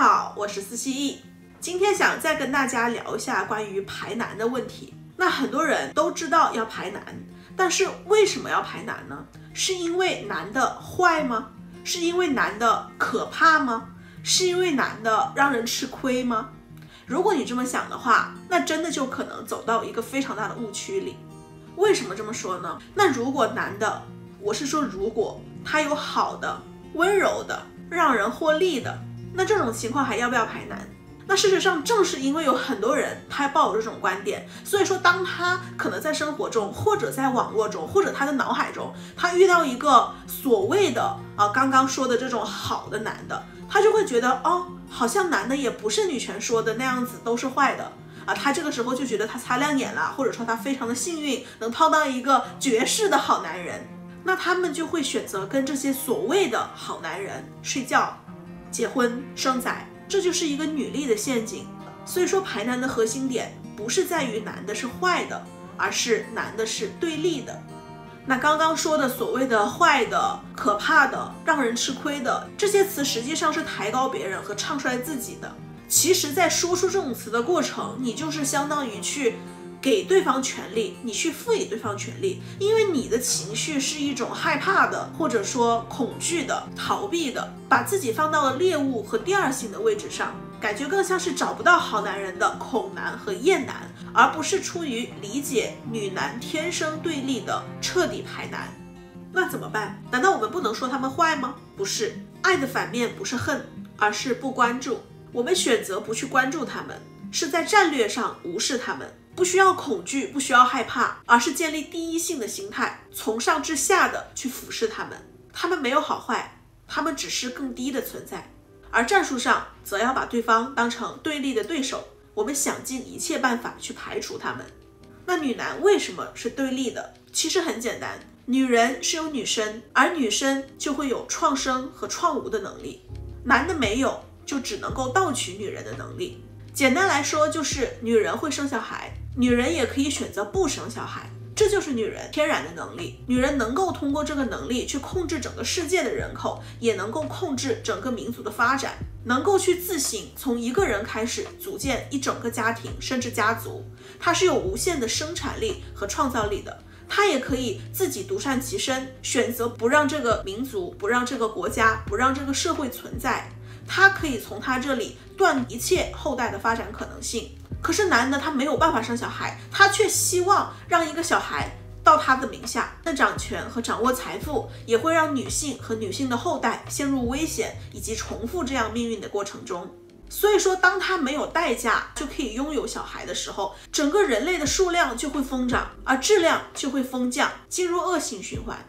好，我是思希艺，今天想再跟大家聊一下关于排男的问题。那很多人都知道要排男，但是为什么要排男呢？是因为男的坏吗？是因为男的可怕吗？是因为男的让人吃亏吗？如果你这么想的话，那真的就可能走到一个非常大的误区里。为什么这么说呢？那如果男的，我是说如果他有好的、温柔的、让人获利的，那这种情况还要不要排男？那事实上正是因为有很多人他抱有这种观点，所以说当他可能在生活中或者在网络中或者他的脑海中，他遇到一个所谓的刚刚说的这种好的男的，他就会觉得好像男的也不是女权说的那样子都是坏的他这个时候就觉得他擦亮眼了，或者说他非常的幸运能泡到一个绝世的好男人，那他们就会选择跟这些所谓的好男人睡觉、结婚、生仔，这就是一个女力的陷阱。所以说排男的核心点不是在于男的是坏的，而是男的是对立的。那刚刚说的所谓的坏的、可怕的、让人吃亏的这些词，实际上是抬高别人和唱衰自己的。其实在说出这种词的过程，你就是相当于去给对方权利，你去赋予对方权利，因为你的情绪是一种害怕的，或者说恐惧的、逃避的，把自己放到了猎物和第二性的位置上，感觉更像是找不到好男人的恐男和厌男，而不是出于理解女男天生对立的彻底排男。那怎么办？难道我们不能说他们坏吗？不是，爱的反面不是恨，而是不关注。我们选择不去关注他们，是在战略上无视他们，不需要恐惧，不需要害怕，而是建立第一性的心态，从上至下的去俯视他们。他们没有好坏，他们只是更低的存在。而战术上则要把对方当成对立的对手，我们想尽一切办法去排除他们。那女男为什么是对立的？其实很简单，女人是有女生，而女生就会有创生和创无的能力，男的没有，就只能够盗取女人的能力。简单来说就是女人会生小孩，女人也可以选择不生小孩，这就是女人天然的能力。女人能够通过这个能力去控制整个世界的人口，也能够控制整个民族的发展，能够去自行从一个人开始组建一整个家庭甚至家族。她是有无限的生产力和创造力的，她也可以自己独善其身，选择不让这个民族、不让这个国家、不让这个社会存在。他可以从他这里断一切后代的发展可能性。可是男的他没有办法生小孩，他却希望让一个小孩到他的名下，那掌权和掌握财富也会让女性和女性的后代陷入危险以及重复这样命运的过程中。所以说当他没有代价就可以拥有小孩的时候，整个人类的数量就会疯涨，而质量就会疯降，进入恶性循环。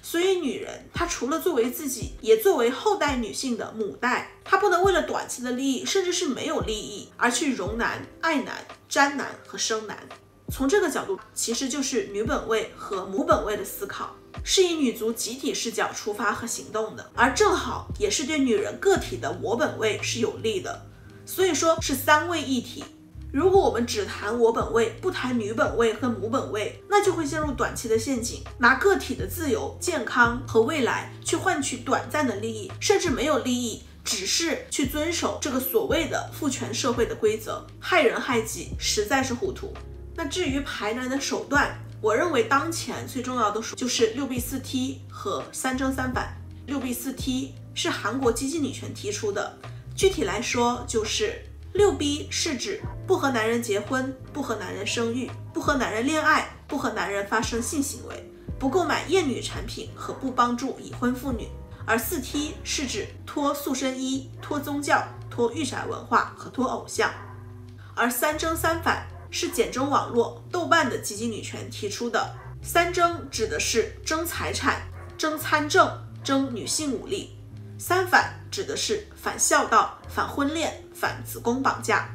所以女人她除了作为自己，也作为后代女性的母代，她不能为了短期的利益，甚至是没有利益而去容男、爱男、沾男和生男。从这个角度，其实就是女本位和母本位的思考，是以女族集体视角出发和行动的，而正好也是对女人个体的我本位是有利的。所以说是三位一体。如果我们只谈我本位，不谈女本位和母本位，那就会陷入短期的陷阱，拿个体的自由、健康和未来去换取短暂的利益，甚至没有利益，只是去遵守这个所谓的父权社会的规则，害人害己，实在是糊涂。那至于排男的手段，我认为当前最重要的就是6B4T 和3征3反。6B4T 是韩国激进女权提出的，具体来说就是6B 是指不和男人结婚，不和男人生育，不和男人恋爱，不和男人发生性行为，不购买厌女产品和不帮助已婚妇女。而4T 是指脱塑身衣、脱宗教、脱御宅文化和脱偶像。而3征3反是简中网络、豆瓣的激进女权提出的。3征指的是征财产、征参政、征女性武力；3反指的是反孝道、反婚恋、反子宫绑架。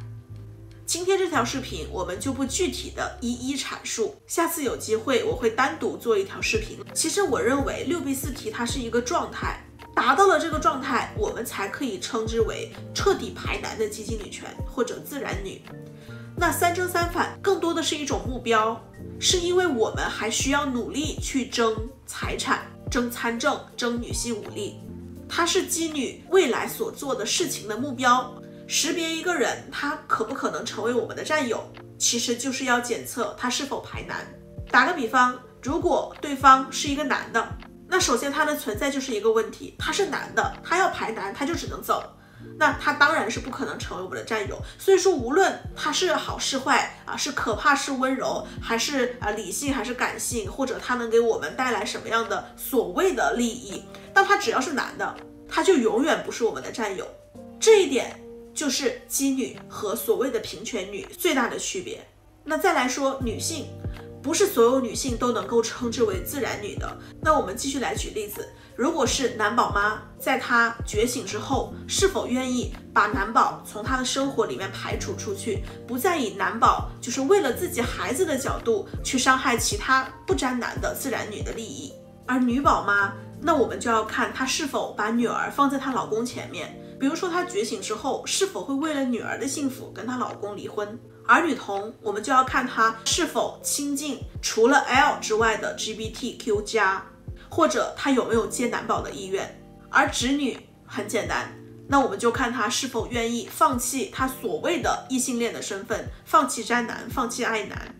今天这条视频我们就不具体的一一阐述，下次有机会我会单独做一条视频。其实我认为6B4T它是一个状态，达到了这个状态，我们才可以称之为彻底排男的激进女权或者自然女。那3征3反更多的是一种目标，是因为我们还需要努力去争财产、争参政、争女性武力，它是妓女未来所做的事情的目标，识别一个人他可不可能成为我们的战友，其实就是要检测他是否排男。打个比方，如果对方是一个男的，那首先他的存在就是一个问题，他是男的，他要排男他就只能走，那他当然是不可能成为我们的战友。所以说无论他是好是坏是可怕是温柔，还是理性还是感性，或者他能给我们带来什么样的所谓的利益，但他只要是男的，他就永远不是我们的战友。这一点就是基女和所谓的平权女最大的区别。那再来说女性，不是所有女性都能够称之为自然女的。那我们继续来举例子，如果是男宝妈，在她觉醒之后，是否愿意把男宝从她的生活里面排除出去，不再以男宝就是为了自己孩子的角度去伤害其他不沾男的自然女的利益。而女宝妈，那我们就要看她是否把女儿放在她老公前面，比如说她觉醒之后，是否会为了女儿的幸福跟她老公离婚。而女童，我们就要看她是否亲近除了 L 之外的 GBTQ+， 或者她有没有接男宝的意愿。而直女很简单，那我们就看她是否愿意放弃她所谓的异性恋的身份，放弃渣男，放弃爱男。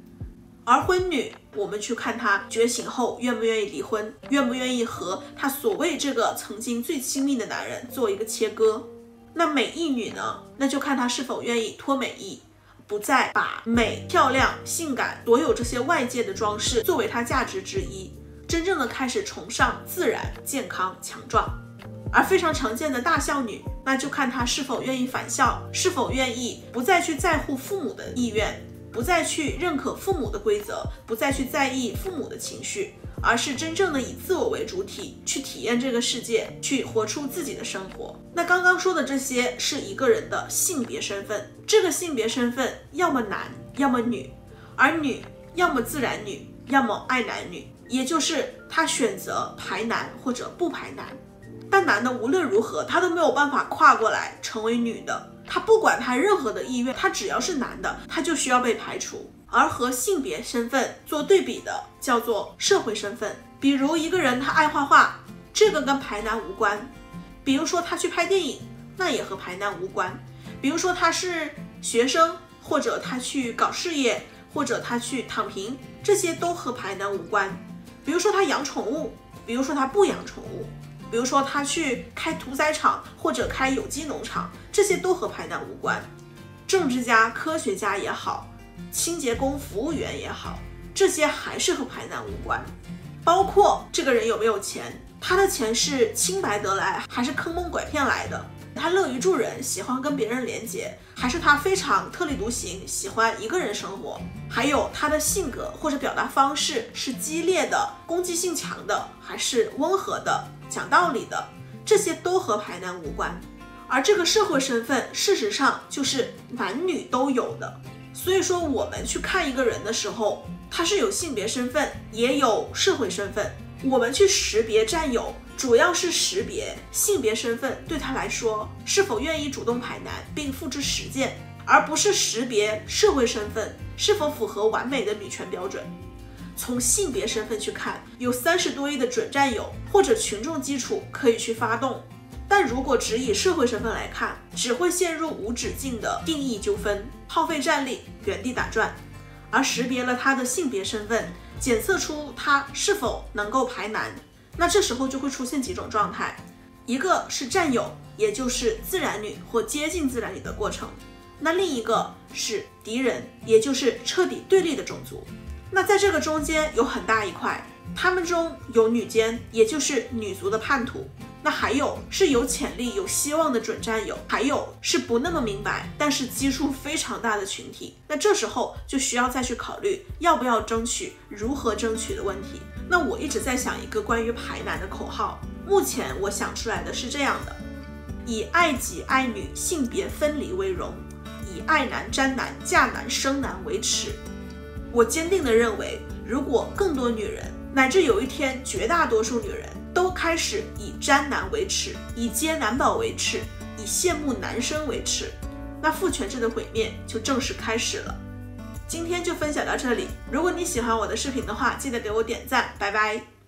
而婚女，我们去看她觉醒后愿不愿意离婚，愿不愿意和她所谓这个曾经最亲密的男人做一个切割。那美意女呢，那就看她是否愿意脱美意，不再把美、漂亮、性感所有这些外界的装饰作为她价值之一，真正的开始崇尚自然、健康、强壮。而非常常见的大孝女，那就看她是否愿意返孝，是否愿意不再去在乎父母的意愿，不再去认可父母的规则，不再去在意父母的情绪，而是真正的以自我为主体去体验这个世界，去活出自己的生活。那刚刚说的这些是一个人的性别身份，这个性别身份要么男要么女，而女要么自然女要么爱男女，也就是他选择排男或者不排男。但男的无论如何他都没有办法跨过来成为女的，他不管他任何的意愿，他只要是男的他就需要被排除。而和性别身份做对比的叫做社会身份，比如一个人他爱画画，这个跟排男无关；比如说他去拍电影，那也和排男无关；比如说他是学生，或者他去搞事业，或者他去躺平，这些都和排男无关；比如说他养宠物，比如说他不养宠物，比如说他去开屠宰场或者开有机农场，这些都和排男无关。政治家、科学家也好，清洁工、服务员也好，这些还是和排男无关。包括这个人有没有钱，他的钱是清白得来还是坑蒙拐骗来的，他乐于助人，喜欢跟别人连接，还是他非常特立独行，喜欢一个人生活，还有他的性格或者表达方式是激烈的、攻击性强的，还是温和的、讲道理的，这些都和排男无关。而这个社会身份事实上就是男女都有的，所以说我们去看一个人的时候，他是有性别身份也有社会身份。我们去识别战友主要是识别性别身份对他来说是否愿意主动排男并付之实践，而不是识别社会身份是否符合完美的女权标准。从性别身份去看，有30多亿的准战友或者群众基础可以去发动，但如果只以社会身份来看，只会陷入无止境的定义纠纷，耗费战力，原地打转。而识别了他的性别身份，检测出他是否能够排男，那这时候就会出现几种状态，一个是战友，也就是自然女或接近自然女的过程，那另一个是敌人，也就是彻底对立的种族。那在这个中间有很大一块，他们中有女奸，也就是女族的叛徒，那还有是有潜力有希望的准战友，还有是不那么明白但是基数非常大的群体。那这时候就需要再去考虑要不要争取，如何争取的问题。那我一直在想一个关于排男的口号，目前我想出来的是这样的：以爱己爱女性别分离为荣，以爱男沾男嫁男生男为耻。我坚定地认为，如果更多女人，乃至有一天绝大多数女人都开始以沾男为耻，以接男宝为耻，以羡慕男生为耻，那父权制的毁灭就正式开始了。今天就分享到这里，如果你喜欢我的视频的话，记得给我点赞，拜拜。